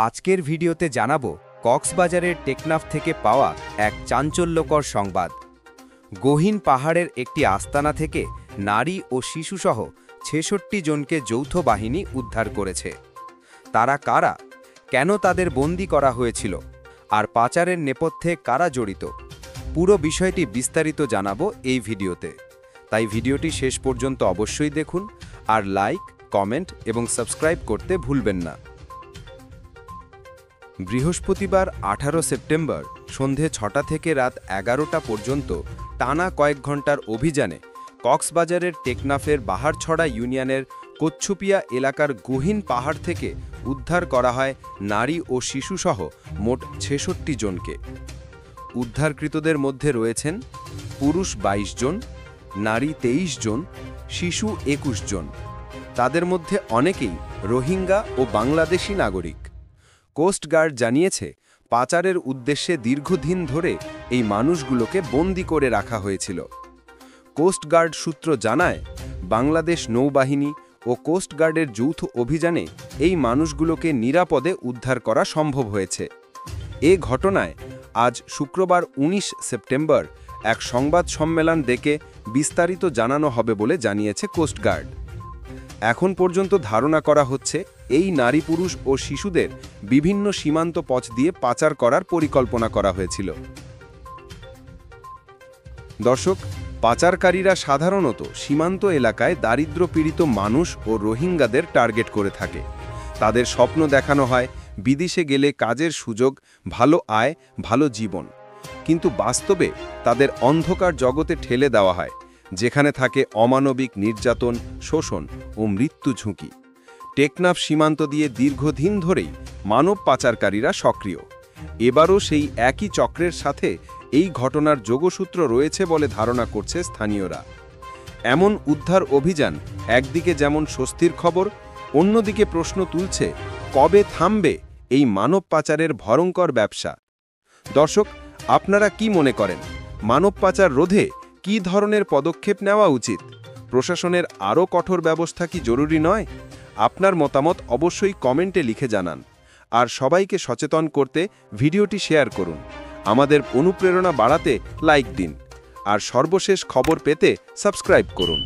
আজকের ভিডিওতে জানাবো কক্সবাজারের টেকনাফ থেকে পাওয়া এক চাঞ্চল্যকর সংবাদ। গহীন পাহাড়ের একটি আস্তানা থেকে নারী ও শিশুসহ ৬৬ জনকে যৌথ বাহিনী উদ্ধার করেছে। তারা কারা, কেন তাদের বন্দী করা হয়েছিল, আর পাচারের নেপথ্যে কারা জড়িত, পুরো বিষয়টি বিস্তারিত জানাবো এই ভিডিওতে। তাই ভিডিওটি শেষ পর্যন্ত অবশ্যই দেখুন, আর লাইক, কমেন্ট এবং সাবস্ক্রাইব করতে ভুলবেন না। বৃহস্পতিবার ১৮ সেপ্টেম্বর সন্ধে ৬টা থেকে রাত ১১টা পর্যন্ত টানা কয়েক ঘণ্টার অভিযানে কক্সবাজারের টেকনাফের বাহারছড়া ইউনিয়নের কচ্ছুপিয়া এলাকার গহীন পাহাড় থেকে উদ্ধার করা হয় নারী ও শিশুসহ মোট ৬৬ জনকে। উদ্ধারকৃতদের মধ্যে রয়েছেন পুরুষ ২২ জন, নারী ২৩ জন, শিশু ২১ জন। তাদের মধ্যে অনেকেই রোহিঙ্গা ও বাংলাদেশি নাগরিক। কোস্টগার্ড জানিয়েছে, পাচারের উদ্দেশ্যে দীর্ঘদিন ধরে এই মানুষগুলোকে বন্দী করে রাখা হয়েছিল। কোস্টগার্ড সূত্র জানায়, বাংলাদেশ নৌবাহিনী ও কোস্টগার্ডের যৌথ অভিযানে এই মানুষগুলোকে নিরাপদে উদ্ধার করা সম্ভব হয়েছে। এ ঘটনায় আজ শুক্রবার ১৯ সেপ্টেম্বর এক সংবাদ সম্মেলন ডেকে বিস্তারিত জানানো হবে বলে জানিয়েছে কোস্টগার্ড। এখন পর্যন্ত ধারণা করা হচ্ছে, এই নারী, পুরুষ ও শিশুদের বিভিন্ন সীমান্ত পথ দিয়ে পাচার করার পরিকল্পনা করা হয়েছিল। দর্শক, পাচারকারীরা সাধারণত সীমান্ত এলাকায় দারিদ্র্যপীড়িত মানুষ ও রোহিঙ্গাদের টার্গেট করে থাকে। তাদের স্বপ্ন দেখানো হয় বিদেশে গেলে কাজের সুযোগ, ভালো আয়, ভালো জীবন। কিন্তু বাস্তবে তাদের অন্ধকার জগতে ঠেলে দেওয়া হয়, যেখানে থাকে অমানবিক নির্যাতন, শোষণ ও মৃত্যু ঝুঁকি। টেকনাফ সীমান্ত দিয়ে দীর্ঘদিন ধরেই মানব পাচারকারীরা সক্রিয়। এবারও সেই একই চক্রের সাথে এই ঘটনার যোগসূত্র রয়েছে বলে ধারণা করছে স্থানীয়রা। এমন উদ্ধার অভিযান একদিকে যেমন স্বস্তির খবর, অন্যদিকে প্রশ্ন তুলছে, কবে থামবে এই মানব পাচারের ভয়ঙ্কর ব্যবসা? দর্শক, আপনারা কি মনে করেন, মানব পাচার রোধে কী ধরনের পদক্ষেপ নেওয়া উচিত? প্রশাসনের আরও কঠোর ব্যবস্থা কি জরুরি নয়? আপনার মতামত অবশ্যই কমেন্টে লিখে জানান। আর সবাইকে সচেতন করতে ভিডিওটি শেয়ার করুন। আমাদের অনুপ্রেরণা বাড়াতে লাইক দিন, আর সর্বশেষ খবর পেতে সাবস্ক্রাইব করুন।